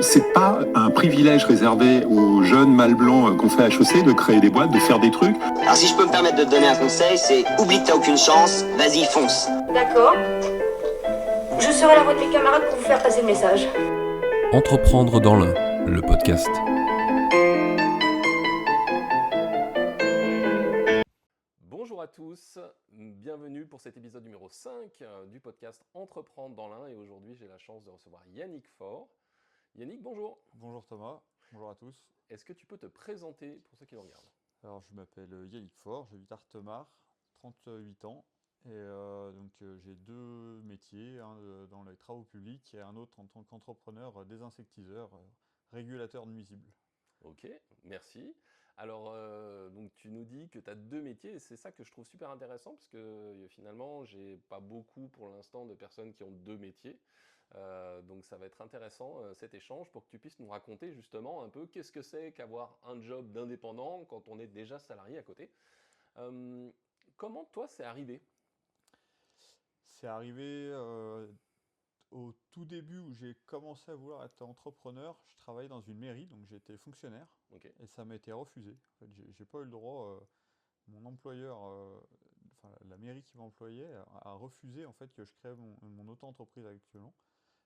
c'est pas un privilège réservé aux jeunes mâles blancs qu'on fait à HEC de créer des boîtes, de faire des trucs. Alors si je peux me permettre de te donner un conseil, c'est oublie que t'as aucune chance, vas-y fonce. D'accord. Je serai à la voix de mes camarades pour vous faire passer le message. Entreprendre dans l'Ain, le podcast. Bonjour à tous, bienvenue pour cet épisode numéro 5 du podcast Entreprendre dans l'Ain. Et aujourd'hui, j'ai la chance de recevoir Yannick Faure. Yannick, bonjour. Bonjour Thomas, bonjour à tous. Est-ce que tu peux te présenter pour ceux qui nous regardent ? Alors je m'appelle Yannick Faure, j'habite Artemar, 38 ans. Et j'ai deux métiers, un dans les travaux publics et un autre en tant qu'entrepreneur désinsectiseur, régulateur de nuisibles. Ok, merci. Alors, donc tu nous dis que tu as deux métiers et c'est ça que je trouve super intéressant parce que finalement, j'ai pas beaucoup pour l'instant de personnes qui ont deux métiers. Donc ça va être intéressant cet échange pour que tu puisses nous raconter justement un peu qu'est-ce que c'est qu'avoir un job d'indépendant quand on est déjà salarié à côté. Comment toi c'est arrivé ? C'est arrivé au tout début où j'ai commencé à vouloir être entrepreneur. Je travaillais dans une mairie, donc j'étais fonctionnaire. Okay. Et ça m'a été refusé. En fait, j'ai pas eu le droit. Mon employeur, la mairie qui m'employait, a refusé en fait que je crée mon auto-entreprise actuellement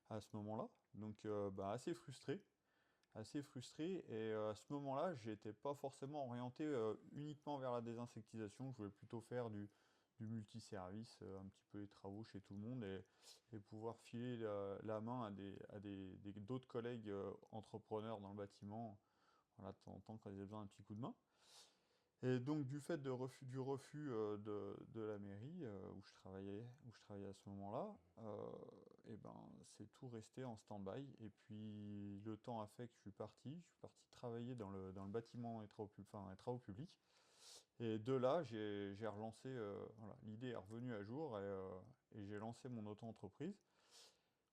à ce moment-là. Donc assez frustré. Et à ce moment-là, j'étais pas forcément orienté uniquement vers la désinsectisation. Je voulais plutôt faire du multiservice, un petit peu les travaux chez tout le monde et pouvoir filer la main à d'autres collègues entrepreneurs dans le bâtiment, voilà, de temps en temps quand ils avaient besoin d'un petit coup de main. Et donc du fait du refus de la mairie où je travaillais à ce moment-là, c'est tout resté en stand-by. Et puis le temps a fait que je suis parti travailler dans le bâtiment et les travaux publics. Et de là, j'ai relancé, l'idée est revenue à jour et j'ai lancé mon auto-entreprise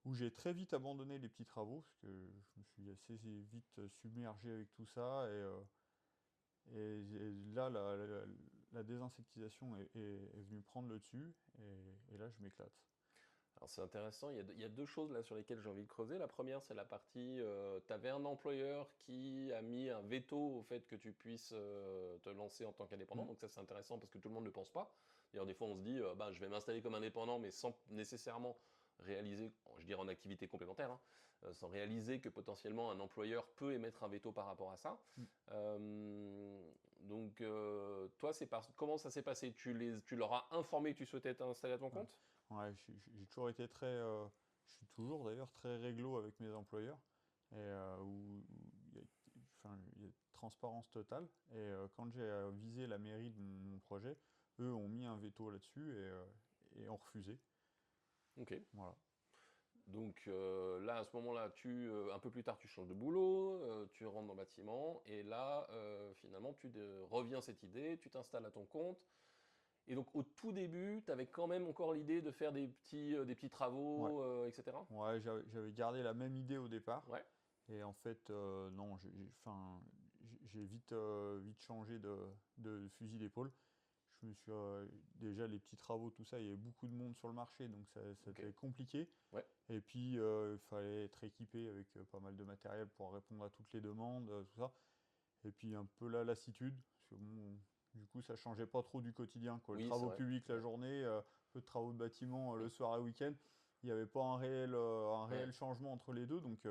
où j'ai très vite abandonné les petits travaux parce que je me suis assez vite submergé avec tout ça et là, la désinsectisation est venue prendre le dessus et là, je m'éclate. Alors c'est intéressant, il y a deux choses là sur lesquelles j'ai envie de creuser. La première, c'est la partie, tu avais un employeur qui a mis un veto au fait que tu puisses te lancer en tant qu'indépendant. Donc ça, c'est intéressant parce que tout le monde ne le pense pas. D'ailleurs, des fois, on se dit, je vais m'installer comme indépendant, mais sans nécessairement réaliser, je dirais en activité complémentaire, sans réaliser que potentiellement un employeur peut émettre un veto par rapport à ça. Toi, comment ça s'est passé ? Tu leur as informé que tu souhaitais t'installer à ton compte ? Ouais, j'ai toujours été je suis toujours d'ailleurs très réglo avec mes employeurs et où il y a transparence totale. Et quand j'ai visé la mairie de mon projet, eux ont mis un veto là-dessus et ont refusé. Ok. Voilà. Donc là, à ce moment-là, un peu plus tard, tu changes de boulot, tu rentres dans le bâtiment, et là, finalement, reviens à cette idée, tu t'installes à ton compte. Et donc, au tout début, tu avais quand même encore l'idée de faire des petits travaux, Ouais. etc. Ouais, j'avais gardé la même idée au départ. Ouais. Et en fait, non, j'ai vite changé de fusil d'épaule. Je me suis déjà les petits travaux, tout ça, il y avait beaucoup de monde sur le marché, donc c'était compliqué. Ouais. Et puis il fallait être équipé avec pas mal de matériel pour répondre à toutes les demandes, tout ça. Et puis un peu la lassitude, parce que du coup ça changeait pas trop du quotidien, quoi. Oui, Le travaux c'est vrai. publics la journée, peu de travaux de bâtiment le soir et week-end. Il n'y avait pas un réel changement entre les deux, donc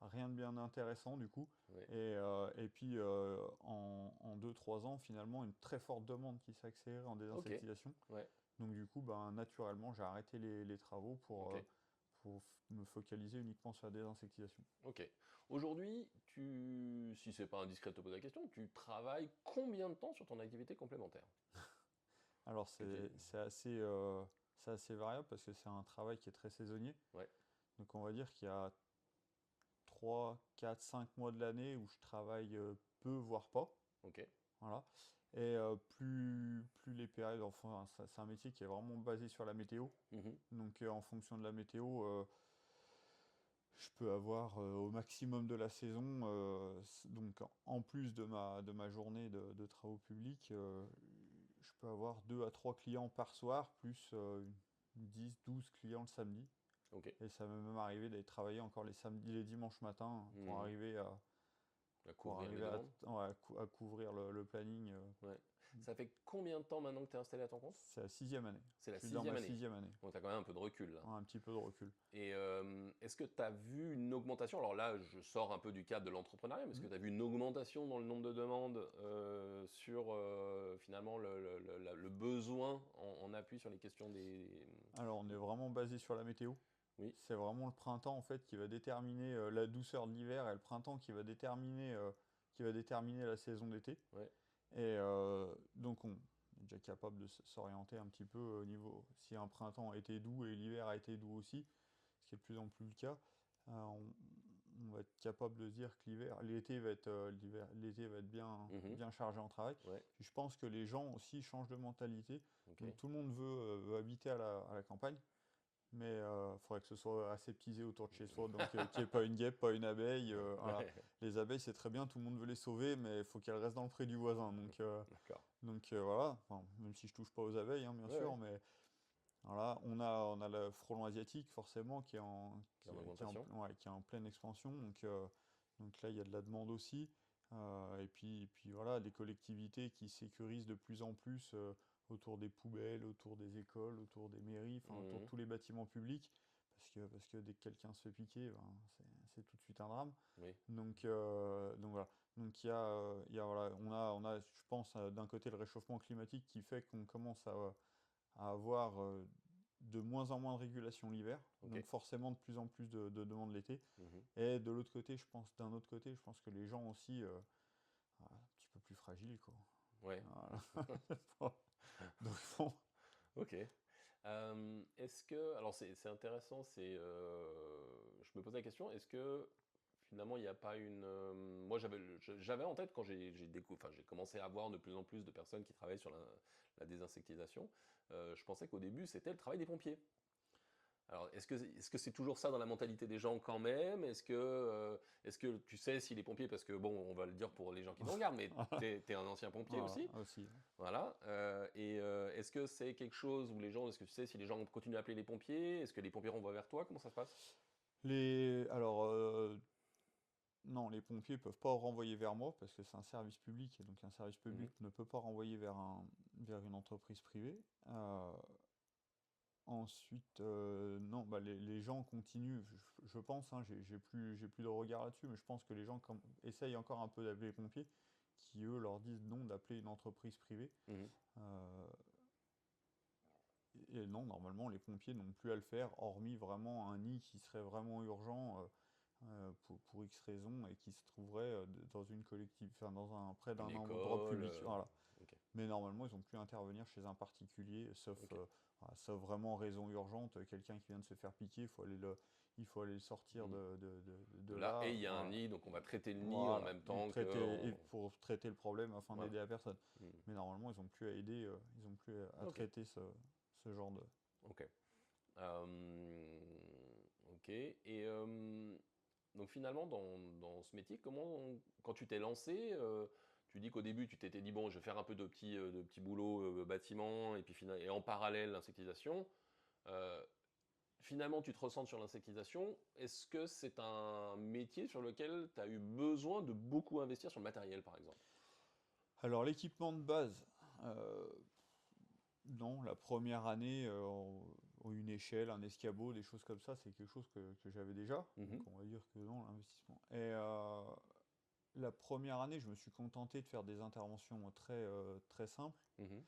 rien de bien intéressant du coup. Ouais. Et puis en 2-3 ans, finalement, une très forte demande qui s'est accélérée en désinsectisation. Okay. Ouais. Donc du coup, naturellement, j'ai arrêté les travaux pour me focaliser uniquement sur la désinsectisation. Ok. Aujourd'hui, si c'est pas indiscret de te poser la question, tu travailles combien de temps sur ton activité complémentaire ? Alors c'est assez variable parce que c'est un travail qui est très saisonnier. Ouais. Donc on va dire qu'il y a 3, 4, 5 mois de l'année où je travaille peu, voire pas. Ok. Voilà. Et plus les périodes, enfin, c'est un métier qui est vraiment basé sur la météo. Donc en fonction de la météo, je peux avoir au maximum de la saison, donc en plus de ma journée de travaux publics, je peux avoir 2 à 3 clients par soir, plus 10, 12 clients le samedi. Ok. Et ça m'est même arrivé d'aller travailler encore les samedis, les dimanches matins pour Mhm. arriver à, À couvrir les demandes. à couvrir le planning. Ouais. Ça fait combien de temps maintenant que tu es installé à ton compte? C'est la 6e année. C'est la Je suis dans 6e ma année. 6e année. Donc tu as quand même un peu de recul là. Ouais, un petit peu de recul. Et est-ce que tu as vu une augmentation? Alors là, je sors un peu du cadre de l'entrepreneuriat, mais est-ce que tu as vu une augmentation dans le nombre de demandes sur finalement le besoin en appui sur les questions des... Alors, on est vraiment basé sur la météo. Oui, C'est vraiment le printemps en fait qui va déterminer la douceur de l'hiver et le printemps qui va déterminer la saison d'été. ouais. Et donc on est déjà capable de s'orienter un petit peu au niveau si un printemps a été doux et l'hiver a été doux aussi, ce qui est de plus en plus le cas. On va être capable de se dire que l'été va être bien, Mhm. bien chargé en travail. Ouais, Puis je pense que les gens aussi changent de mentalité. ok. Donc tout le monde veut habiter à la campagne. Mais il faudrait que ce soit aseptisé autour de chez soi, donc qu'il n'y ait pas une guêpe, pas une abeille. Voilà. Ouais, Les abeilles, c'est très bien, tout le monde veut les sauver, mais il faut qu'elles restent dans le pré du voisin. d'accord. Voilà, enfin, même si je touche pas aux abeilles, hein, bien Ouais, sûr, ouais. mais voilà, on a le frelon asiatique, forcément, Qui est en augmentation. ouais, qui est en pleine expansion. Donc là, il y a de la demande aussi. Et puis voilà, des collectivités qui sécurisent de plus en plus autour des poubelles, autour des écoles, autour des mairies, enfin autour de Mhm. tous les bâtiments publics, parce que dès que quelqu'un se fait piquer, ben, c'est tout de suite un drame. Oui, Donc voilà. Donc voilà, on a, je pense, d'un côté le réchauffement climatique qui fait qu'on commence à avoir de moins en moins de régulation l'hiver, ok. donc forcément de plus en plus de demandes l'été. Mhm. Et de l'autre côté, d'un autre côté, je pense que les gens aussi, un petit peu plus fragiles, quoi. Ouais, Voilà. Donc bon, ok. Est-ce que, alors c'est intéressant, je me pose la question, est-ce que finalement il n'y a pas une, moi j'avais en tête quand j'ai commencé à voir de plus en plus de personnes qui travaillent sur la désinsectisation, je pensais qu'au début c'était le travail des pompiers. Alors est-ce que c'est toujours ça dans la mentalité des gens quand même? Est-ce que tu sais si les pompiers, parce que bon, on va le dire pour les gens qui nous regardent, mais t'es un ancien pompier voilà, aussi. aussi. Voilà. Est-ce que c'est quelque chose où est-ce que tu sais si les gens continuent à appeler les pompiers? Est-ce que les pompiers renvoient vers toi? Comment ça se passe? Alors, non, les pompiers peuvent pas renvoyer vers moi parce que c'est un service public et donc un service Mhm. public ne peut pas renvoyer vers une entreprise privée. Ensuite, non, bah, les gens continuent, je pense, hein, j'ai plus de regard là-dessus, mais je pense que les gens essayent encore un peu d'appeler les pompiers, qui eux leur disent non d'appeler une entreprise privée. Mhm. Euh, et non, normalement, les pompiers n'ont plus à le faire, hormis vraiment un nid qui serait vraiment urgent pour X raisons et qui se trouverait dans une collective, enfin, près Une d'un endroit école. public. Voilà. Ok. Mais normalement, ils n'ont plus à intervenir chez un particulier, Ok. voilà, sauf vraiment raison urgente, quelqu'un qui vient de se faire piquer, il faut aller le sortir Mhm. de De là, et là. il y a un Voilà. nid, donc on va traiter le nid en Voilà. même temps que. Et pour traiter le problème afin Voilà. d'aider la personne. Mhm. Mais normalement, ils n'ont plus à aider, ils n'ont plus à Ok. traiter ce genre de. Ok. Ok. Et donc finalement, dans ce métier, quand tu t'es lancé, tu dis qu'au début, tu t'étais dit, bon, je vais faire un peu de petits boulots bâtiment, et puis et en parallèle, l'insectisation. Euh, Finalement, tu te ressens sur l'insectisation. Est-ce que c'est un métier sur lequel tu as eu besoin de beaucoup investir sur le matériel, par exemple? Alors, l'équipement de base, euh, non, la première année, une échelle, un escabeau, des choses comme ça, c'est quelque chose que j'avais déjà. Donc Mhm. on va dire que non, l'investissement. Et la première année, je me suis contenté de faire des interventions très simples. Mhm.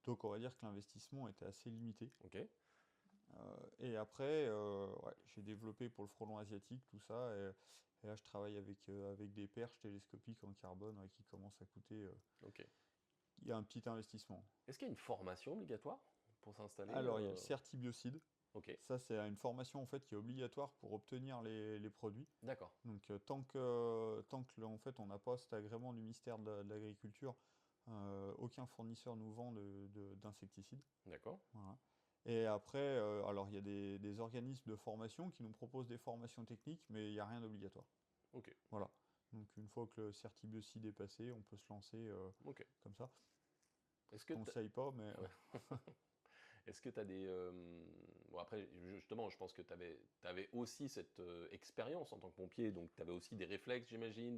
Donc on va dire que l'investissement était assez limité. Ok. Et après, ouais, j'ai développé pour le frelon asiatique tout ça. Et là, je travaille avec des perches télescopiques en carbone ouais, qui commencent à coûter. Ok. Il y a un petit investissement. Est-ce qu'il y a une formation obligatoire pour s'installer Alors, il y a le certibiocide. Ok. Ça, c'est une formation en fait qui est obligatoire pour obtenir les produits. D'accord. Donc, tant que en fait, on n'a pas cet agrément du ministère de l'Agriculture, aucun fournisseur nous vend d'insecticides. D'accord. Voilà. Et après, alors il y a des organismes de formation qui nous proposent des formations techniques, mais il n'y a rien d'obligatoire. Ok. Voilà. Donc, une fois que le certibiocide est passé, on peut se lancer Ok. comme ça. Est-ce Je que conseille pas, mais Ouais. Est-ce que tu as des. Bon, après, justement, je pense que tu avais aussi cette expérience en tant que pompier, donc tu avais aussi des réflexes, j'imagine,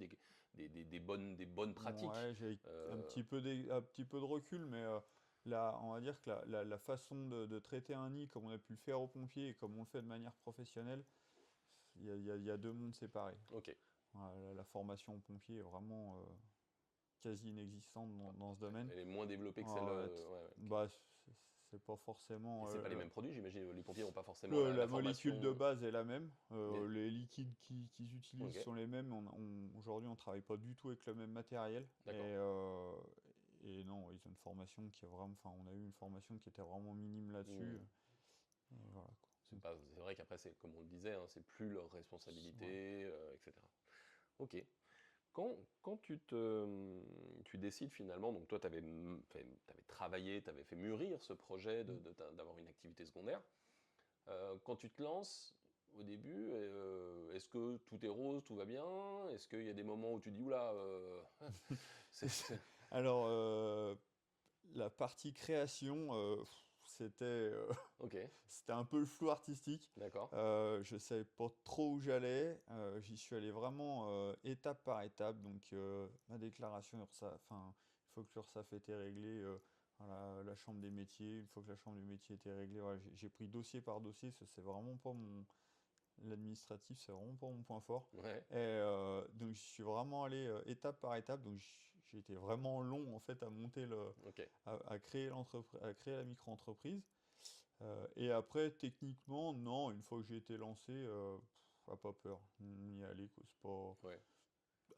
des bonnes pratiques. Ouais, j'ai un Euh, petit peu un petit peu de recul, mais là, on va dire que la façon de traiter un nid, comme on a pu le faire aux pompiers et comme on le fait de manière professionnelle, il y a deux mondes séparés. ok. Voilà, la formation aux pompiers est vraiment quasi inexistante dans ce domaine. Elle est moins développée que Ouais, celle. ouais, Ouais, ouais, ok. bah, c'est pas forcément. Et c'est pas les mêmes produits, j'imagine. Les pompiers n'ont pas forcément la, La la molécule de formation. base est la même. des- Les liquides qu'ils utilisent Ok, sont les mêmes. Aujourd'hui, on ne travaille pas du tout avec le même matériel. d'accord. Et non, ils ont une formation qui est vraiment. Enfin, on a eu une formation qui était vraiment minime là-dessus. Hmm. Et voilà, quoi. C'est vrai qu'après, comme on le disait, hein, c'est plus leur Ouais. responsabilité, etc. Ok. Quand tu décides finalement, donc toi, tu avais travaillé, tu avais fait mûrir ce projet Mm. d'avoir une activité secondaire. Quand tu te lances au début, est-ce que tout est rose, tout va bien? Est-ce qu'il y a des moments où tu dis, oula, Alors, la partie création, c'était Ok, c'était un peu le flou artistique. d'accord. Je savais pas trop où j'allais. J'y suis allé vraiment étape par étape. Donc, ma déclaration URSAF, enfin, il faut que l'URSSAF était réglée. Voilà, la chambre des métiers, une fois que la chambre des métiers était réglée, voilà, j'ai pris dossier par dossier. C'est vraiment pas l'administratif, c'est vraiment pas mon point fort. Ouais, Et donc, je suis vraiment allé étape par étape. Donc, j'ai été vraiment long en fait à monter ok. à créer à créer la micro-entreprise. Et après, techniquement, non, une fois que j'ai été lancé, pas peur, on y aller, quoi. C'est pas Ouais,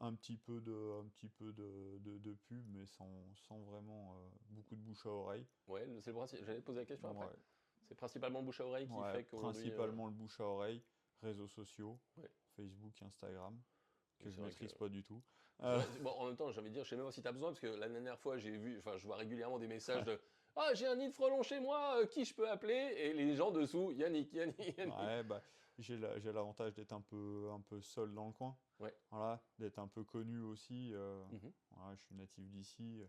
un petit peu de pub, mais sans vraiment beaucoup de bouche à oreille. ouais, c'est le principe. J'allais te poser la question après. Ouais, C'est principalement le bouche à oreille qui ouais, fait qu'aujourd'hui. principalement le bouche à oreille, réseaux sociaux, Ouais. Facebook, Instagram, que Oui, c'est je vrai que. maîtrise pas du tout. C'est Euh, vrai, bon, en même temps, j'ai envie de dire, je sais même pas si tu as besoin, parce que la dernière fois, je vois régulièrement des messages de Ah, j'ai un nid de frelons chez moi, qui je peux appeler? Et les gens dessous, Yannick, Yannick, Yannick. ouais, bah, j'ai l'avantage d'être un peu seul dans le coin. Ouais. Voilà, d'être un peu connu aussi. Mhm. Voilà, je suis natif d'ici.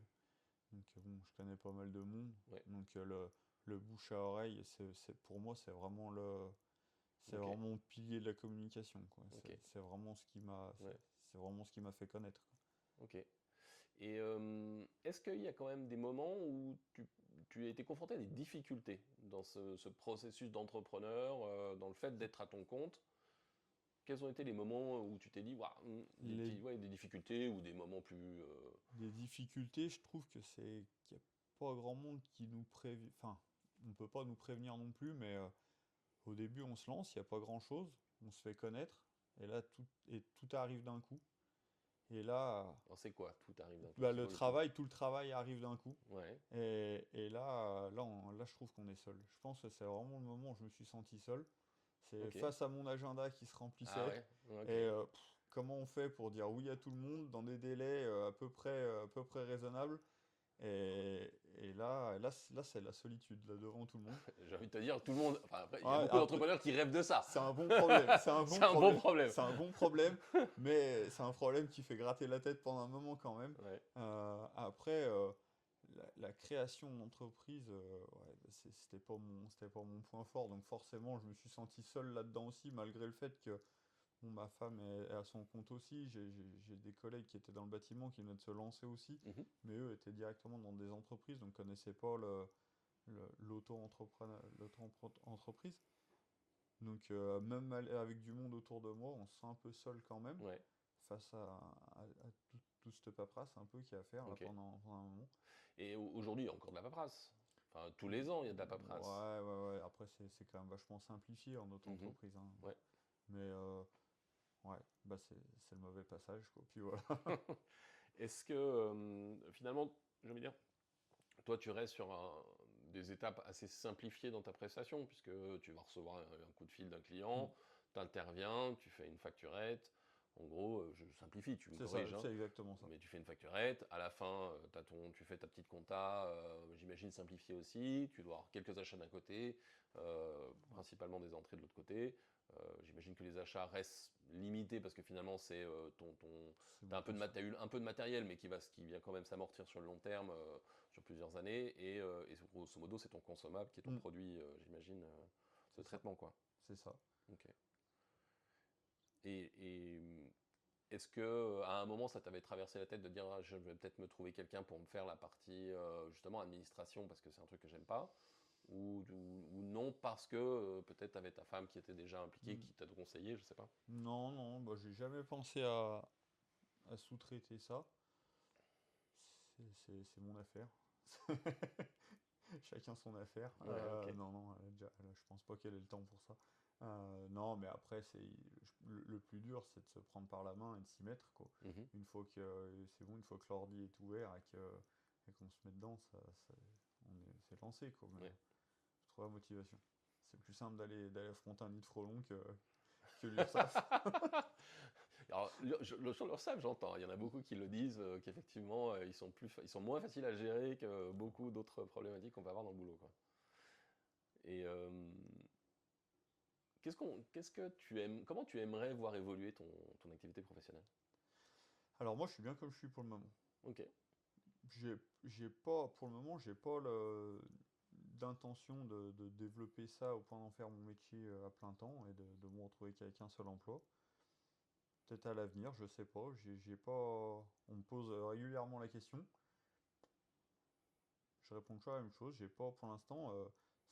Donc bon, je connais pas mal de monde. Ouais. Donc le bouche à oreille, pour moi, c'est Ok. vraiment le pilier de la communication, quoi. Ok. C'est vraiment ce qui m'a, Ouais. c'est vraiment ce qui m'a fait connaître, quoi. Ok. Et est-ce qu'il y a quand même des moments où tu as été confronté à des difficultés dans ce processus d'entrepreneur, dans le fait d'être à ton compte? Quels ont été les moments où tu t'es dit, waouh, Les, ouais, des difficultés ou des moments plus. les difficultés, je trouve que c'est qu'il n'y a pas grand monde qui nous prévient. Enfin, on peut pas nous prévenir non plus, mais au début, on se lance, il n'y a pas grand-chose, on se fait connaître, et là, tout arrive d'un coup. Et là, Alors c'est quoi? Tout arrive d'un coup. bah, C'est quoi le tout? tout le travail arrive d'un coup. Ouais. Et là, je trouve qu'on est seul. Je pense que c'est vraiment le moment où je me suis senti seul. C'est Ok. face à mon agenda qui se Ah remplissait. ouais. Ok. Et comment on fait pour dire oui à tout le monde dans des délais à peu près raisonnables. Et là, c'est la solitude là, devant tout le monde. J'ai envie de te dire, tout le monde. Enfin, après, il y a Ouais, beaucoup après, d'entrepreneurs qui rêvent de ça. c'est un bon problème. C'est un bon C'est un bon problème. problème. C'est un bon problème, mais c'est un problème qui fait gratter la tête pendant un moment quand même. Ouais. Après, la création d'entreprise, ouais, bah, c'était pas mon point fort. Donc forcément, je me suis senti seul là-dedans aussi, malgré le fait que bon, ma femme est à son compte aussi. J'ai des collègues qui étaient dans le bâtiment qui venaient de se lancer aussi, Mhm. mais eux étaient directement dans des entreprises, donc connaissaient pas l'auto-entreprise. Donc même avec du monde autour de moi, on se sent un peu seul quand même Ouais. face à tout cette paperasse un peu qu'il y a à faire là, Ok. pendant un moment. Et aujourd'hui, il y a encore de la paperasse. Enfin, tous les ans, il y a de la paperasse. Ouais. Après, c'est quand même vachement simplifié en Mhm. auto-entreprise, hein. Ouais. Mais ouais, bah c'est le mauvais passage, quoi. Puis voilà. Est-ce que finalement, j'ai envie de dire, toi, tu restes sur des étapes assez simplifiées dans ta prestation, puisque tu vas recevoir un coup de fil d'un Mm. client, tu interviens, tu fais une facturette. En gros, je simplifie, tu me C'est ça, corriges, hein, c'est exactement ça. mais tu fais une facturette. À la fin, tu fais ta petite compta, j'imagine simplifiée aussi. Tu dois avoir quelques achats d'un côté, principalement des entrées de l'autre côté. J'imagine que les achats restent limités parce que finalement, c'est C'est t'as beaucoup ça. t'as eu un peu de matériel, mais qui vient quand même s'amortir sur le long terme, sur plusieurs années. Et grosso modo, c'est ton consommable qui est ton Mm. produit, j'imagine. de traitement, quoi. C'est ça. Ok. Et est-ce que à un moment ça t'avait traversé la tête de dire ah, je vais peut-être me trouver quelqu'un pour me faire la partie justement administration parce que c'est un truc que j'aime pas ou non parce que peut-être t'avais ta femme qui était déjà impliquée Mm. qui t'a conseillé, je sais pas. Non, non, bah, j'ai jamais pensé à sous-traiter ça. C'est mon affaire. Chacun son affaire. Ouais, ok. Non, non, je pense pas qu'elle ait le temps pour ça. Non, mais après, le plus dur, c'est de se prendre par la main et de s'y mettre, quoi. Mhm. Une fois que c'est bon, une fois que l'ordi est ouvert et qu'on se met dedans, c'est lancé, quoi. Mais Ouais. je trouve la motivation. C'est plus simple d'aller affronter un nid de frelons que l'URSSAF. Alors, sur l'URSSAF, j'entends. Il y en a beaucoup qui le disent, qu'effectivement, ils sont moins faciles à gérer que beaucoup d'autres problématiques qu'on peut avoir dans le boulot, quoi. Et qu'est-ce que tu aimes, comment tu aimerais voir évoluer ton activité professionnelle? Alors moi, je suis bien comme je suis pour le moment. Ok. J'ai pas, pour le moment, j'ai pas d'intention de développer ça au point d'en faire mon métier à plein temps et de me retrouver qu'avec un seul emploi. Peut-être à l'avenir, je sais pas. J'ai pas. On me pose régulièrement la question. Je réponds toujours à la même chose. J'ai pas, pour l'instant,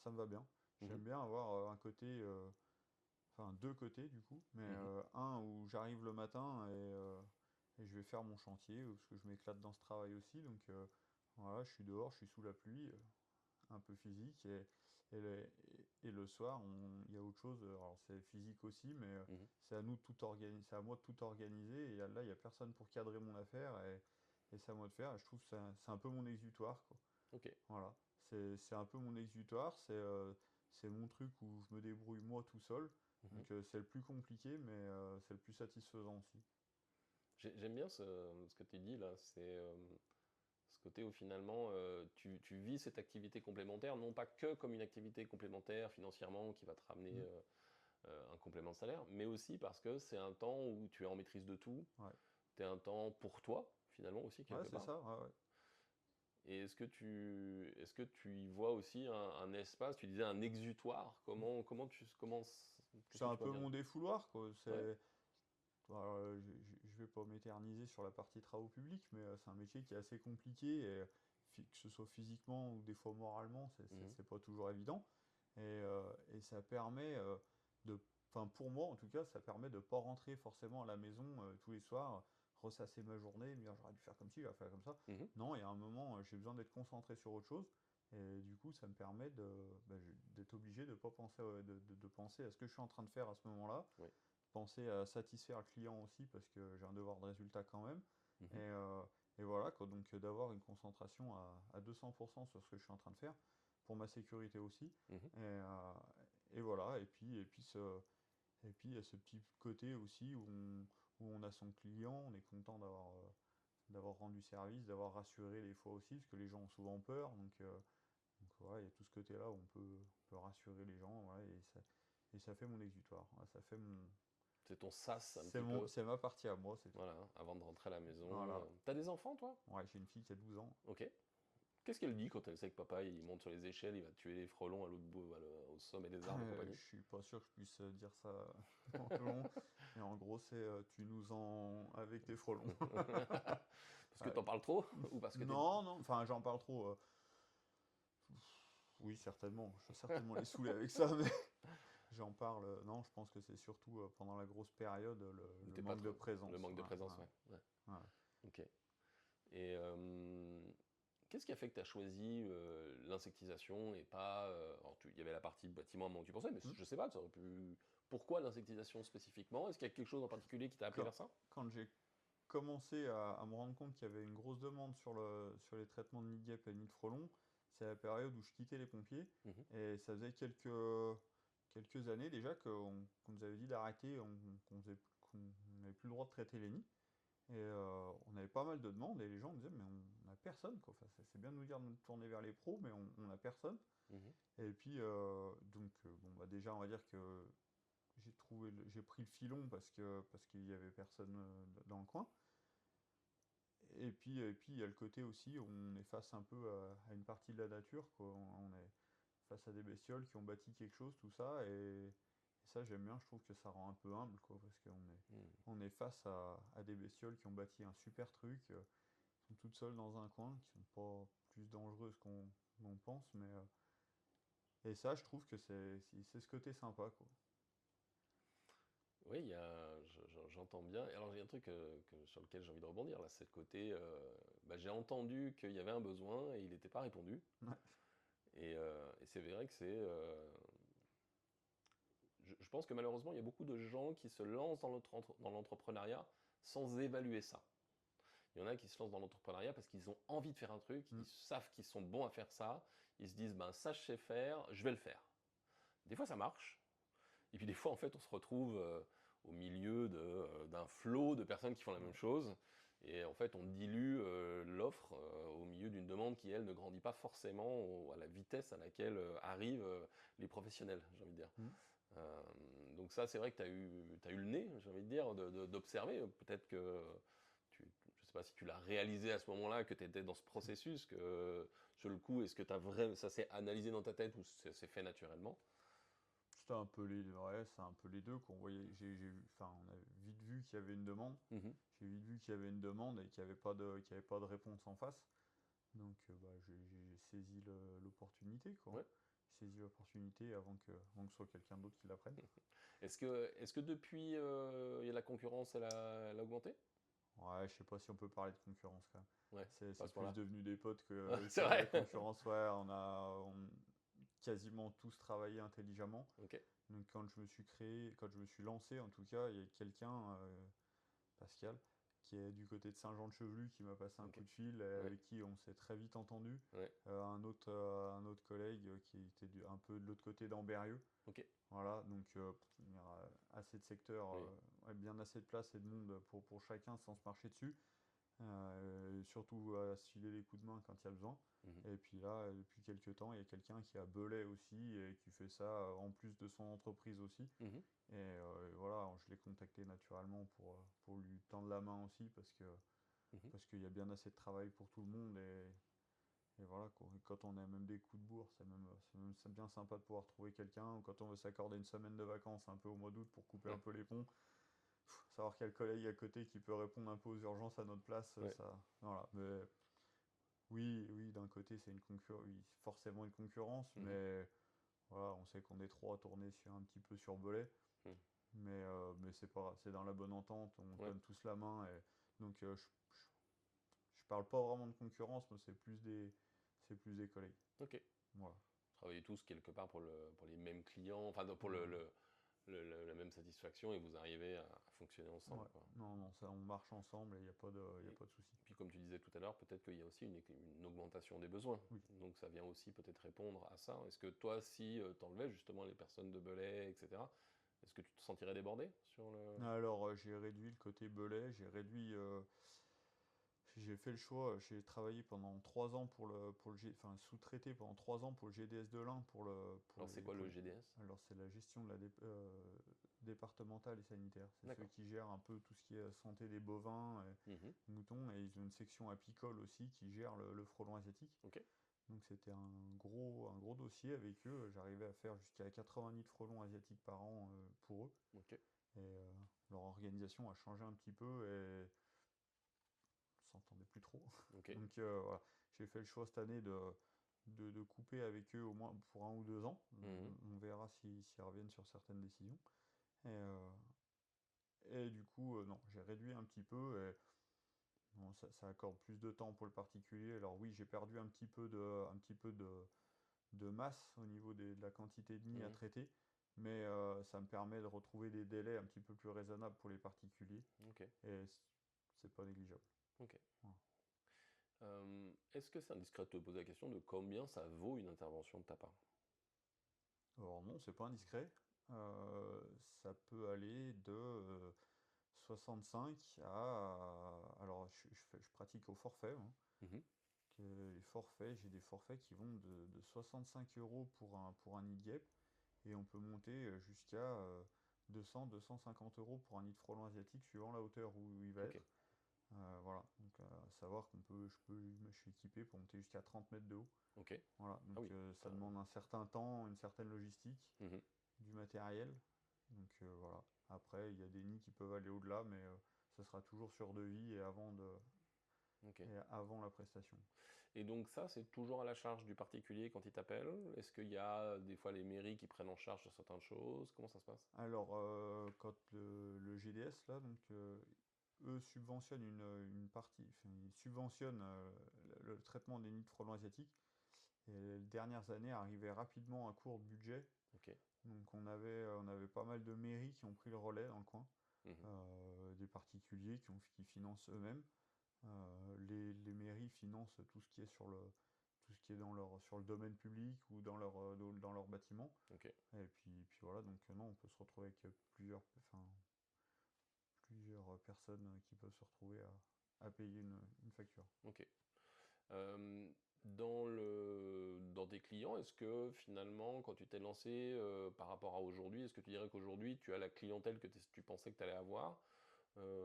ça me va bien. Mhm. J'aime bien avoir un côté, enfin deux côtés du coup, mais Mhm. un où j'arrive le matin et je vais faire mon chantier, parce que je m'éclate dans ce travail aussi. Donc voilà, je suis dehors, je suis sous la pluie, un peu physique, et le soir, il y a autre chose. Alors c'est physique aussi, mais Mhm. c'est à nous de tout organiser, c'est à moi de tout organiser. Et là, il n'y a personne pour cadrer mon affaire, et c'est à moi de faire. Et je trouve que c'est un peu mon exutoire, quoi. Ok. Voilà, c'est un peu mon exutoire, c'est mon truc où je me débrouille moi tout seul. Mhm. Donc c'est le plus compliqué, mais c'est le plus satisfaisant aussi. J'aime bien ce que tu dis là. C'est ce côté où finalement tu vis cette activité complémentaire, non pas que comme une activité complémentaire financièrement qui va te ramener Mm. un complément de salaire, mais aussi parce que c'est un temps où tu es en maîtrise de tout. Ouais, Tu es un temps pour toi finalement aussi ouais, quelque c'est part. ça. Ouais, ouais. Et est-ce que tu y vois aussi un espace, tu disais un exutoire, qu'est-ce C'est que un tu vois peu bien? mon défouloir, quoi. Ouais. Alors, je vais pas m'éterniser sur la partie travaux publics, mais c'est un métier qui est assez compliqué, et que ce soit physiquement ou des fois moralement, Mhm. c'est pas toujours évident. Et ça permet de, enfin pour moi en tout cas, ça permet de pas rentrer forcément à la maison tous les soirs, ressasser ma journée, me dire j'aurais dû faire comme ci, j'aurais fait comme ça. Mhm. Non, il y a un moment, j'ai besoin d'être concentré sur autre chose, et du coup, ça me permet d'être obligé de pas penser, de penser à ce que je suis en train de faire à ce moment-là, Oui. penser à satisfaire le client aussi parce que j'ai un devoir de résultat quand même. Et, Mhm. euh, et voilà, quoi, donc d'avoir une concentration à 200% sur ce que je suis en train de faire, pour ma sécurité aussi. Mhm. Et voilà, et puis il y a ce petit côté aussi où on a son client, on est content d'avoir rendu service, d'avoir rassuré les fois aussi, parce que les gens ont souvent peur. Donc voilà, il y a tout ce côté-là où on peut rassurer les gens, voilà, et ça fait mon exutoire. Voilà, ça fait mon, C'est ton sas un petit peu. c'est ma partie à moi, c'est tout. Voilà, avant de rentrer à la maison. Voilà. T'as des enfants, toi? Ouais, j'ai une fille qui a 12 ans. Ok. Qu'est-ce qu'elle dit quand elle sait que papa il monte sur les échelles, il va tuer les frelons à l'autre bout, au sommet des arbres et Je compagnie? suis pas sûr que je puisse dire ça en long, mais en gros, c'est tu nous en avec tes frelons. Parce que Ouais. t'en parles trop? Ou parce que t'es... Non, non, enfin, j'en parle trop. Oui, certainement. Je vais certainement les saouler avec ça, mais j'en parle. Non, je pense que c'est surtout pendant la grosse période, Ou le t'es pas manque de trop... présence. Le manque de Ouais, présence, ouais, ouais. Ouais. ouais. Ok. Et qu'est-ce qui a fait que tu as choisi l'insectisation et pas... alors, il y avait la partie bâtiment à un moment où tu pensais, mais Hmm. je sais pas, ça aurait pu... Pourquoi l'insectisation spécifiquement? Est-ce qu'il y a quelque chose en particulier qui t'a appelé Quand, vers ça? quand j'ai commencé à me rendre compte qu'il y avait une grosse demande sur les traitements de nid de guêpes et de nid de frelons, c'est la période où je quittais les pompiers. Mhm. Et ça faisait quelques années déjà qu'on nous avait dit d'arrêter, qu'on n'avait plus le droit de traiter les nids. Et on avait pas mal de demandes, et les gens me disaient, mais on n'a personne, quoi. Enfin, c'est bien de nous dire de nous tourner vers les pros, mais on n'a personne. Mhm. Et puis, bon, bah déjà, on va dire que j'ai pris le filon parce qu'il y avait personne dans le coin. Et puis il y a le côté aussi où on est face un peu à une partie de la nature, quoi. face à des bestioles qui ont bâti quelque chose, tout ça, et ça j'aime bien, je trouve que ça rend un peu humble, quoi, parce on est face à des bestioles qui ont bâti un super truc, qui sont toutes seules dans un coin, qui sont pas plus dangereuses qu'on pense, mais et ça je trouve que c'est ce côté sympa, quoi. Oui, j'entends bien. Alors, il y a un truc sur lequel j'ai envie de rebondir, là, c'est le côté, bah, j'ai entendu qu'il y avait un besoin et il n'était pas répondu. Ouais. Et c'est vrai que je pense que malheureusement, il y a beaucoup de gens qui se lancent dans l'entrepreneuriat sans évaluer ça. Il y en a qui se lancent dans l'entrepreneuriat parce qu'ils ont envie de faire un truc, Mm. ils savent qu'ils sont bons à faire ça, ils se disent, ben ça je sais faire, je vais le faire. Des fois ça marche, et puis des fois en fait on se retrouve au milieu d'un flot de personnes qui font la même chose, et en fait on dilue l'offre au milieu d'une demande qui elle ne grandit pas forcément à la vitesse à laquelle arrivent les professionnels, j'ai envie de dire. Mm. Euh, donc ça, c'est vrai que t'as eu le nez, j'ai envie de dire, d'observer. Peut-être que, je sais pas si tu l'as réalisé à ce moment-là, que tu étais dans ce processus, que sur le coup, est-ce que ça s'est analysé dans ta tête ou ça s'est fait naturellement? C'était un peu ouais, c'est un peu les deux qu'on voyait. Enfin, on a vite vu qu'il y avait une demande. Mhm. J'ai vite vu qu'il y avait une demande et qu'il y avait pas de réponse en face. Donc, bah, j'ai saisi l'opportunité, quoi. Ouais. J'ai saisi l'opportunité avant que ce soit quelqu'un d'autre qui la prenne. Est-ce que depuis, la concurrence, elle a augmenté? Ouais, je sais pas si on peut parler de concurrence quand même. Ouais, pas à C'est ce plus point-là. devenu des potes que C'est de la vrai. concurrence. Ouais, on quasiment tous travaillé intelligemment. Ok. Donc quand je me suis lancé, en tout cas, il y a quelqu'un, Pascal, qui est du côté de Saint-Jean-de-Chevelu, qui m'a passé un Ok. coup de fil, Ouais. avec qui on s'est très vite entendu. Ouais. Un autre collègue qui était un peu de l'autre côté d'Ambérieux. Ok. Voilà, donc il y aura assez de secteurs, Oui. ouais, bien assez de place et de monde pour chacun sans se marcher dessus. Surtout à se filer les coups de main quand il y a besoin. Mhm. Et puis là, depuis quelques temps, il y a quelqu'un qui a Belay aussi et qui fait ça en plus de son entreprise aussi. Mhm. Et voilà, je l'ai contacté naturellement pour lui tendre la main aussi Mhm. parce qu'il y a bien assez de travail pour tout le monde. Et voilà, quoi. Et quand on a même des coups de bourre, c'est bien sympa de pouvoir trouver quelqu'un. Ou quand on veut s'accorder une semaine de vacances un peu au mois d'août pour couper un Ouais. peu les ponts, savoir qu'il y a le collègue à côté qui peut répondre un peu aux urgences à notre place, Ouais. ça. Voilà. Mais oui, d'un côté, c'est oui, forcément une concurrence, Mhm. mais voilà, on sait qu'on est trois à tourner un petit peu sur Belay. Mhm. Mais c'est pas grave, c'est dans la bonne entente, on Ouais. donne tous la main. Et donc, je parle pas vraiment de concurrence, mais c'est plus des collègues. Ok. Voilà. Travaillez tous quelque part pour les mêmes clients, enfin pour Ouais. la même satisfaction et vous arrivez à fonctionner ensemble, Ouais. quoi. Non, non, ça, on marche ensemble et il n'y a y a Et pas de souci. puis comme tu disais tout à l'heure, peut-être qu'il y a aussi une augmentation des besoins. Oui. Donc ça vient aussi peut-être répondre à ça. Est-ce que toi, si tu enlevais justement les personnes de Belay, etc., est-ce que tu te sentirais débordé sur le... Alors, j'ai réduit le côté Belay, j'ai fait le choix, j'ai travaillé pendant 3 ans enfin, sous-traité pendant 3 ans pour le GDS de l'Ain Alors c'est quoi le GDS? alors c'est la gestion de départementale et sanitaire. C'est ceux D'accord. qui gèrent un peu tout ce qui est santé des bovins et Mhm. moutons, et ils ont une section apicole aussi qui gère le frelon asiatique. Ok. Donc c'était un gros dossier avec eux. J'arrivais à faire jusqu'à 80 nids de frelons asiatiques par an pour eux. Ok. Et leur organisation a changé un petit peu et on s'entendait plus trop. Ok. Donc voilà, j'ai fait le choix cette année de couper avec eux au moins pour 1 ou 2 ans. Mhm. On verra s'ils reviennent sur certaines décisions. Et du coup, non, j'ai réduit un petit peu. Et bon, ça accorde plus de temps pour le particulier. Alors oui, j'ai perdu un petit peu de masse au niveau de la quantité de nids à Mhm. traiter, mais ça me permet de retrouver des délais un petit peu plus raisonnables pour les particuliers, Ok. et c'est pas négligeable. Ok. Voilà. Est-ce que c'est indiscret de te poser la question de combien ça vaut une intervention de ta part? Alors non, c'est pas indiscret. Euh, Ça peut aller de 65 Alors je pratique au forfait, hein. Mhm. Les forfaits, j'ai des forfaits qui vont de 65 € pour un nid de guêpe, et on peut monter jusqu'à 200-250 € pour un nid de frelon asiatique suivant la hauteur où il va Ok. être. Voilà, donc à savoir je suis équipé pour monter jusqu'à 30 mètres de haut. Ok. Voilà, Ah donc oui. ça demande un certain temps, une certaine logistique, Mhm. du matériel. Donc voilà. Après, il y a des nids qui peuvent aller au-delà, mais ce sera toujours sur devis Ok. et avant la prestation. Et donc ça, c'est toujours à la charge du particulier quand il t'appelle? Est-ce qu'il y a des fois les mairies qui prennent en charge sur certaines choses? Comment ça se passe? Alors, quand le GDS, là, donc, eux subventionnent une partie, enfin, ils subventionnent le traitement des nids de frelons asiatiques. Et les dernières années arrivaient rapidement à court de budget. Ok. Donc on avait pas mal de mairies qui ont pris le relais dans le coin, Mhm. des particuliers qui financent eux-mêmes. Les mairies financent tout ce qui est tout ce qui est sur le domaine public ou dans leur bâtiment. Ok. Et puis voilà, donc non, on peut se retrouver avec plusieurs personnes qui peuvent se retrouver à payer une facture. Ok. Euh, dans tes clients, est-ce que finalement, quand tu t'es lancé par rapport à aujourd'hui, est-ce que tu dirais qu'aujourd'hui tu as la clientèle que tu pensais que tu allais avoir?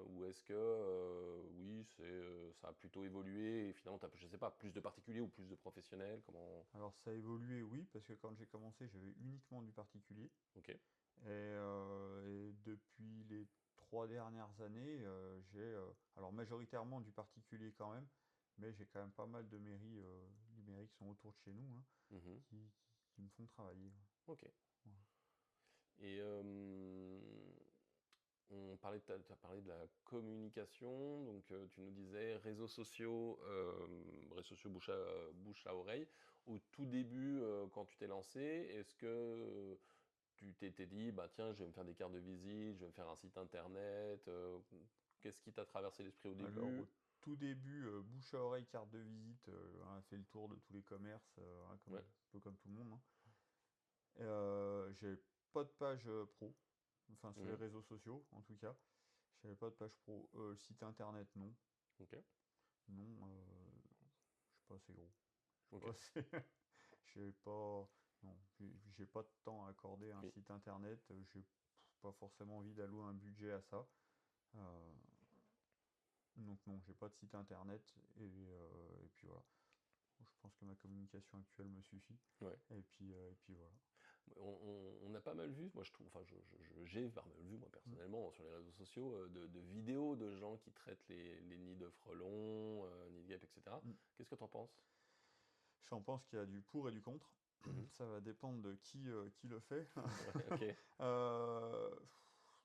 Ou est-ce que oui, ça a plutôt évolué et finalement tu as, je sais pas, plus de particuliers ou plus de professionnels? Comment? Alors ça a évolué, oui, parce que quand j'ai commencé, j'avais uniquement du particulier. Ok. Et depuis les 3 dernières années, alors majoritairement du particulier quand même, mais j'ai quand même pas mal de mairies qui sont autour de chez nous, hein, Mhm. qui me font travailler. Ok. Ouais. Et tu as parlé de la communication, donc tu nous disais réseaux sociaux bouche à oreille. Au tout début, quand tu t'es lancé, est-ce que tu t'étais dit, bah tiens, je vais me faire des cartes de visite, je vais me faire un site internet, qu'est-ce qui t'a traversé l'esprit au Alors début? au tout début, bouche à oreille, carte de visite, on a fait le tour de tous les commerces, hein, un Ouais. peu comme tout le monde, hein. J'avais pas de page pro, enfin sur les Mhm. réseaux sociaux en tout cas. J'avais pas de page pro. Le site internet, non. Ok. Non, je suis pas assez gros. Ok. Je suis pas assez... j'ai pas... Non, j'ai pas de temps à accorder à un Oui. site internet. J'ai pas forcément envie d'allouer un budget à ça. Euh, donc non, j'ai pas de site internet. Et puis voilà. Je pense que ma communication actuelle me suffit. Ouais. Et puis voilà. On a pas mal vu, moi je trouve, enfin j'ai pas mal vu moi personnellement sur les réseaux sociaux de vidéos de gens qui traitent les nids de frelons, nids de guêpes, etc. Mm. Qu'est-ce que t'en penses? J'en pense qu'il y a du pour et du contre. Mhm. Ça va dépendre de qui le fait. Ouais, ok. Euh,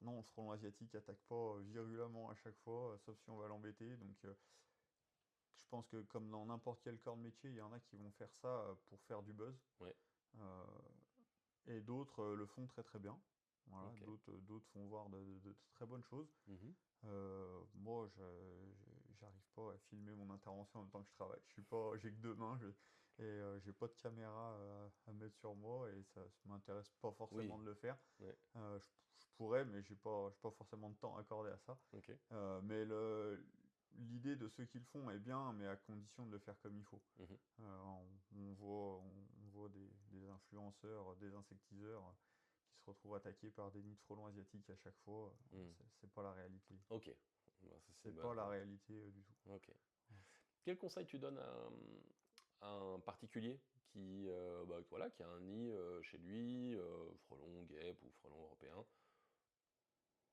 non, le frelon asiatique attaque pas virulemment à chaque fois, sauf si on va l'embêter. Donc je pense que comme dans n'importe quel corps de métier, il y en a qui vont faire ça pour faire du buzz. Ouais, Euh, et d'autres le font très très bien. Voilà, ok. d'autres font voir de très bonnes choses. Mhm. Moi, j'arrive pas à filmer mon intervention en même temps que je travaille. Je suis pas, j'ai que 2 mains, j'ai pas de caméra à mettre sur moi et ça m'intéresse pas Oui, forcément de le faire. ouais, Je pourrais, mais j'ai pas forcément de temps accordé à ça. ok. Mais l'idée de ceux qui le font est bien, mais à condition de le faire comme il faut. Mhm. On voit des influenceurs, des insectiseurs qui se retrouvent attaqués par des nids de frelons asiatiques à chaque fois. Mhm. C'est pas la réalité. Ok. Bah, ça, C'est pas la réalité du tout. ok. Quel conseil tu donnes à un particulier qui, bah, voilà, qui a un nid chez lui, frelon, guêpe ou frelon européen?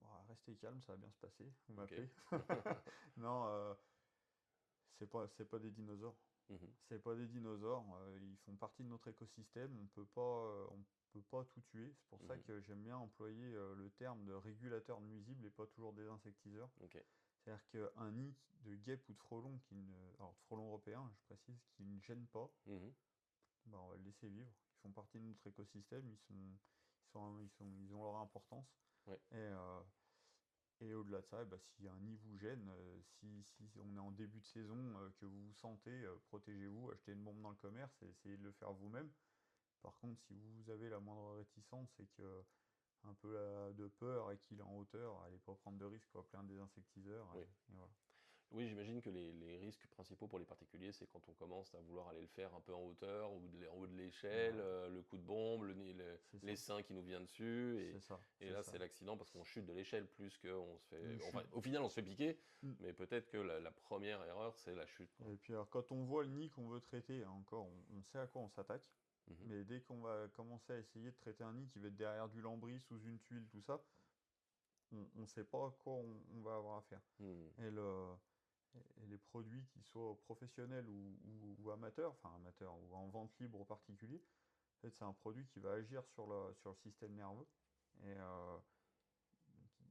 Bon, restez calme, ça va bien se passer. Vous Ok. m'appelez. Non, c'est pas des dinosaures. Mhm. C'est pas des dinosaures. Ils font partie de notre écosystème. On peut pas tout tuer. C'est pour ça Mhm. que j'aime bien employer le terme de régulateur de nuisibles et pas toujours des insectiseurs. Ok. C'est-à-dire qu'un nid de guêpe ou de frelon alors de frelon européen, je précise, qui ne gêne pas, Mhm. bah, on va le laisser vivre. Ils font partie de notre écosystème. Ils ont leur importance. Ouais. Et au-delà de ça, bah, si un nid vous gêne, si on est en début de saison, que vous vous sentez, protégez-vous, achetez une bombe dans le commerce et essayez de le faire vous-même. Par contre, si vous avez la moindre réticence et que un peu de peur et qu'il est en hauteur, allez pas prendre de risques, appeler un désinsectiseur. Oui. Et voilà. Oui, j'imagine que les risques principaux pour les particuliers, c'est quand on commence à vouloir aller le faire un peu en hauteur ou en haut de l'échelle, Voilà. le coup de bombe, c'est ça. l'essaim qui nous vient dessus. C'est ça. Et c'est là, ça. c'est l'accident parce qu'on chute de l'échelle plus qu'on se fait. Une Enfin, chute. au final, on se fait piquer, Mm. mais peut-être que la première erreur, c'est la chute, quoi. Et puis alors, quand on voit le nid qu'on veut traiter, encore, on sait à quoi on s'attaque. Mhm. Mais dès qu'on va commencer à essayer de traiter un nid qui va être derrière du lambris, sous une tuile, tout ça, on ne sait pas à quoi on va avoir affaire. Mhm. Et les produits qui soient professionnels ou amateurs, enfin amateurs ou en vente libre aux particuliers, en fait, c'est un produit qui va agir sur le système nerveux. Et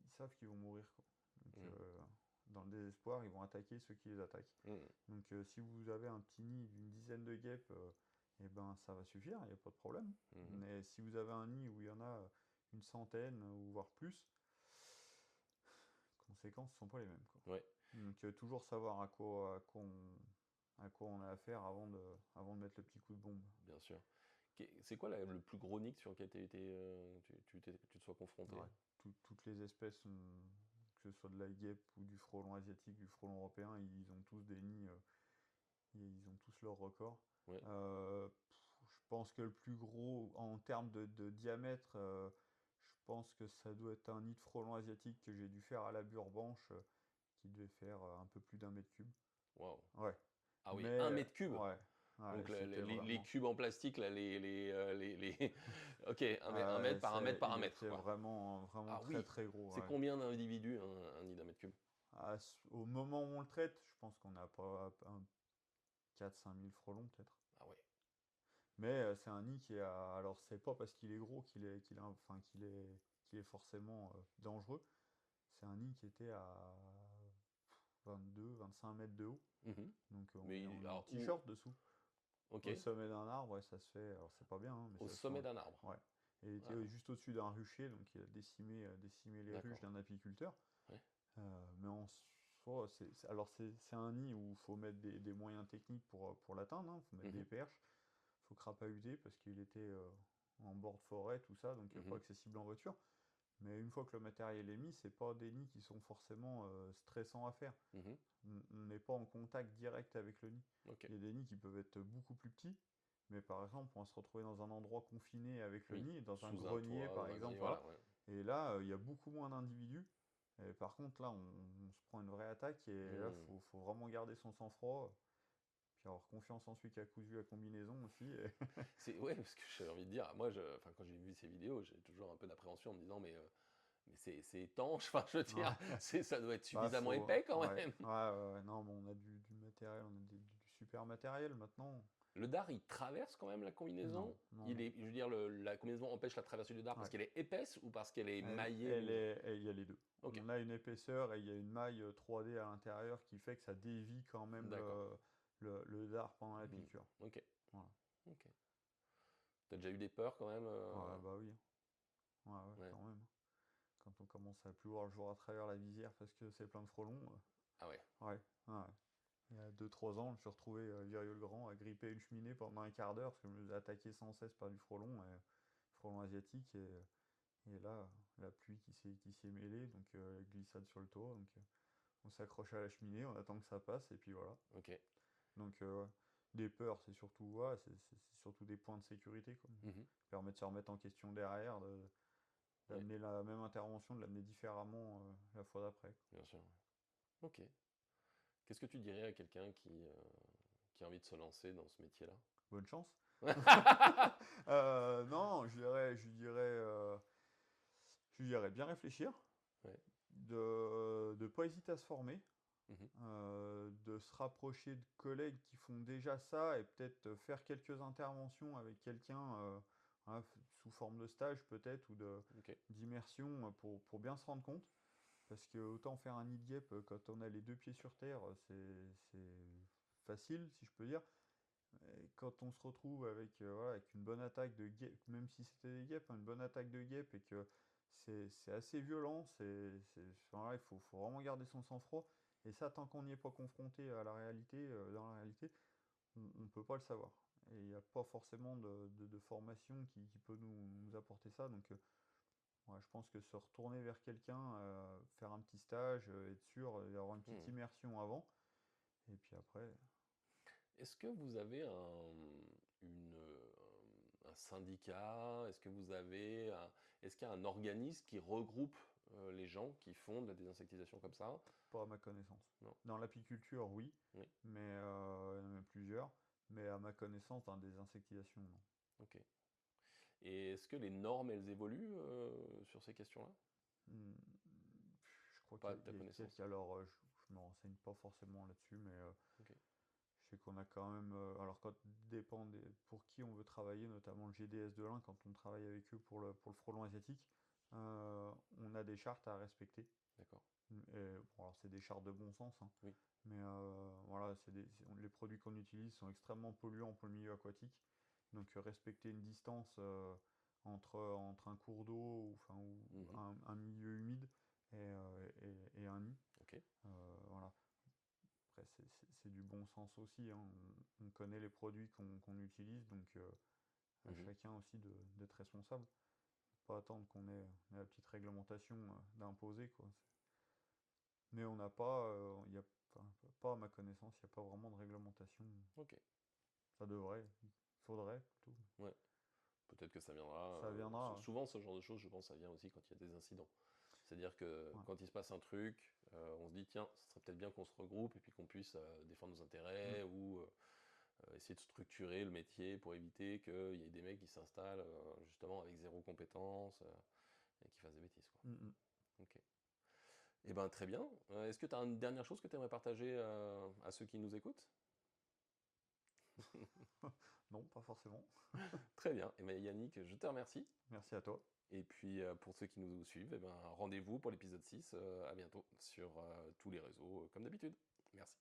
ils savent qu'ils vont mourir, quoi. Donc, Mhm. dans le désespoir, ils vont attaquer ceux qui les attaquent. Mhm. Donc si vous avez un petit nid d'une dizaine de guêpes, eh ben, ça va suffire, il n'y a pas de problème. Mhm. Mais si vous avez un nid où il y en a une centaine ou voire plus, les conséquences ne sont pas les mêmes, quoi. Ouais, Donc toujours savoir à quoi on a affaire avant de mettre le petit coup de bombe. bien sûr. C'est quoi le plus gros nick sur lequel tu te sois confronté? Ouais, toutes les espèces, que ce soit de la guêpe ou du frelon asiatique, du frelon européen, ils ont tous des nids, ils ont tous leur record. Ouais. Je pense que le plus gros en termes de diamètre, je pense que ça doit être un nid de frelon asiatique que j'ai dû faire à la Burbanche, qui devait faire un peu plus d'1 m3. Waouh. Ouais. Ah oui, Mais 1 m3. ouais, ouais, Donc c'était les vraiment. cubes en plastique, là, Ok, un mètre par un mètre par un Il mètre, était quoi. vraiment Ah très oui, très gros. c'est Ouais. combien d'individus un nid d'1 m3? Au moment où on le traite, je pense qu'on n'a pas 4-5 000 frelons peut-être. Ah ouais. Mais c'est un nid qui a. Alors, c'est pas parce qu'il est gros enfin, qu'il est forcément dangereux. C'est un nid qui était à 22-25 mètres de haut. Mhm. Donc, Mais on est en alors, t-shirt dessous. ok, Au sommet d'un arbre, ouais, ça se fait. Alors, c'est pas bien, hein, mais au ça se fait. sommet d'un arbre. Ouais. Et il était Ouais, juste au-dessus d'un rucher, donc il a décimé les ruches d'accord. d'un apiculteur. Ouais. Mais en soi, c'est un nid où il faut mettre des moyens techniques pour l'atteindre. Il faut mettre Mhm. des perches, il faut crapahuter parce qu'il était en bord de forêt, tout ça, donc pas Mhm. accessible en voiture. Mais une fois que le matériel est mis, c'est pas des nids qui sont forcément stressants à faire. Mhm. On n'est pas en contact direct avec le nid. Ok. Il y a des nids qui peuvent être beaucoup plus petits, mais par exemple, on va se retrouver dans un endroit confiné avec le Oui, nid, dans un sous un grenier toit, par dans un exemple, grenier, voilà. voilà. Ouais. Et là, il y a beaucoup moins d'individus. Et par contre, là, on se prend une vraie attaque et là, Mhm. faut vraiment garder son sang-froid. Puis avoir confiance en celui qui a cousu la combinaison aussi. Ouais, parce que j'ai envie de dire, moi, enfin, quand j'ai vu ces vidéos, j'ai toujours un peu d'appréhension en me disant, mais c'est étanche, enfin, je veux dire, Ouais. ça doit être Bah, suffisamment épais quand ouais. même. Ouais. Non, mais on a du matériel, on a du super matériel maintenant. Le dard, il traverse quand même la combinaison. Non. Je veux dire, la combinaison empêche la traversée du dard parce Ouais. qu'elle est épaisse ou parce qu'elle est maillée. Il y a les deux. Ok, On a une épaisseur et il y a une maille 3D à l'intérieur qui fait que ça dévie quand même d'accord. le dard pendant la Mhm. piqûre. Ok, Voilà. ok. T'as déjà eu des peurs quand même Ouais, bah oui. Ouais, Ouais. quand même. Quand on commence à plus voir le jour à travers la visière parce que c'est plein de frelons. Ah ouais. Ouais. Il y a 2-3 ans, je me suis retrouvé Virieu-le-Grand à gripper une cheminée pendant un quart d'heure parce que je me faisais attaquer sans cesse par du frelon asiatique. Et là, la pluie qui s'est mêlée, donc glissade sur le toit. Donc on s'accroche à la cheminée, on attend que ça passe, et puis voilà. Ok. Donc des peurs, c'est surtout des points de sécurité, quoi. Mhm. Ça permet de se remettre en question derrière, Ouais, d'amener la même intervention, de l'amener différemment la fois d'après. bien sûr. Ok. Qu'est-ce que tu dirais à quelqu'un qui a envie de se lancer dans ce métier-là? Bonne chance. Non, je lui dirais bien réfléchir, Ouais. de ne pas hésiter à se former, Mhm. de se rapprocher de collègues qui font déjà ça et peut-être faire quelques interventions avec quelqu'un hein, sous forme de stage peut-être ou Ok. d'immersion pour bien se rendre compte. Parce que autant faire un nid de guêpe quand on a les deux pieds sur terre, c'est facile si je peux dire. Et quand on se retrouve voilà, avec une bonne attaque de guêpe, même si c'était des guêpes, hein, une bonne attaque de guêpe et que c'est assez violent, voilà, il faut vraiment garder son sang-froid. Et ça, tant qu'on n'y est pas confronté à la réalité, dans la réalité, on ne peut pas le savoir. Et il n'y a pas forcément de formation qui peut nous apporter ça. Donc, ouais, je pense que se retourner vers quelqu'un, faire un petit stage, être sûr d'avoir une petite Mhm. immersion avant. Et puis après, Est-ce que vous avez un un syndicat? Est-ce que vous avez est-ce qu'il y a un organisme qui regroupe les gens qui font de la désinsectisation comme ça? Pas à ma connaissance. Non. Dans l'apiculture, oui, Oui. mais il y en a même plusieurs. Mais à ma connaissance, dans des insectisations, non. Ok. Et est-ce que les normes, elles évoluent sur ces questions-là? Hmm, Je crois Pas qu'il de ta y a connaissance. alors je me renseigne pas forcément là-dessus, mais Ok. je sais qu'on a quand même. Alors, quand dépend pour qui on veut travailler, notamment le GDS de l'Ain, quand on travaille avec eux pour le frelon asiatique, on a des chartes à respecter. D'accord. Et, bon, alors c'est des chartes de bon sens, hein, Oui. mais voilà, les produits qu'on utilise sont extrêmement polluants pour le milieu aquatique. Donc respecter une distance entre un cours d'eau ou un milieu humide et un nid. Ok. Voilà. Après, c'est du bon sens aussi, hein. On connaît les produits qu'on utilise, donc à chacun aussi d'être responsable. Pas attendre qu'on ait la petite réglementation d'imposer, quoi. Mais on n'a pas, enfin, pas à ma connaissance, il n'y a pas vraiment de réglementation. Ok. Ça devrait, il faudrait plutôt. Ouais. Peut-être que ça viendra. Ça viendra. Souvent, ce genre de choses, je pense, ça vient aussi quand il y a des incidents. C'est-à-dire que Ouais. quand il se passe un truc, on se dit, tiens, ce serait peut-être bien qu'on se regroupe et puis qu'on puisse défendre nos intérêts ou essayer de structurer le métier pour éviter qu'il y ait des mecs qui s'installent justement avec zéro compétence et qui fassent des bêtises, quoi. Ok. Eh ben, très bien. Est-ce que tu as une dernière chose que tu aimerais partager à ceux qui nous écoutent? Non, pas forcément. Très bien. Eh ben, Yannick, je te remercie. Merci à toi. Et puis pour ceux qui nous suivent, eh ben, rendez-vous pour l'épisode 6. À bientôt sur tous les réseaux comme d'habitude. Merci.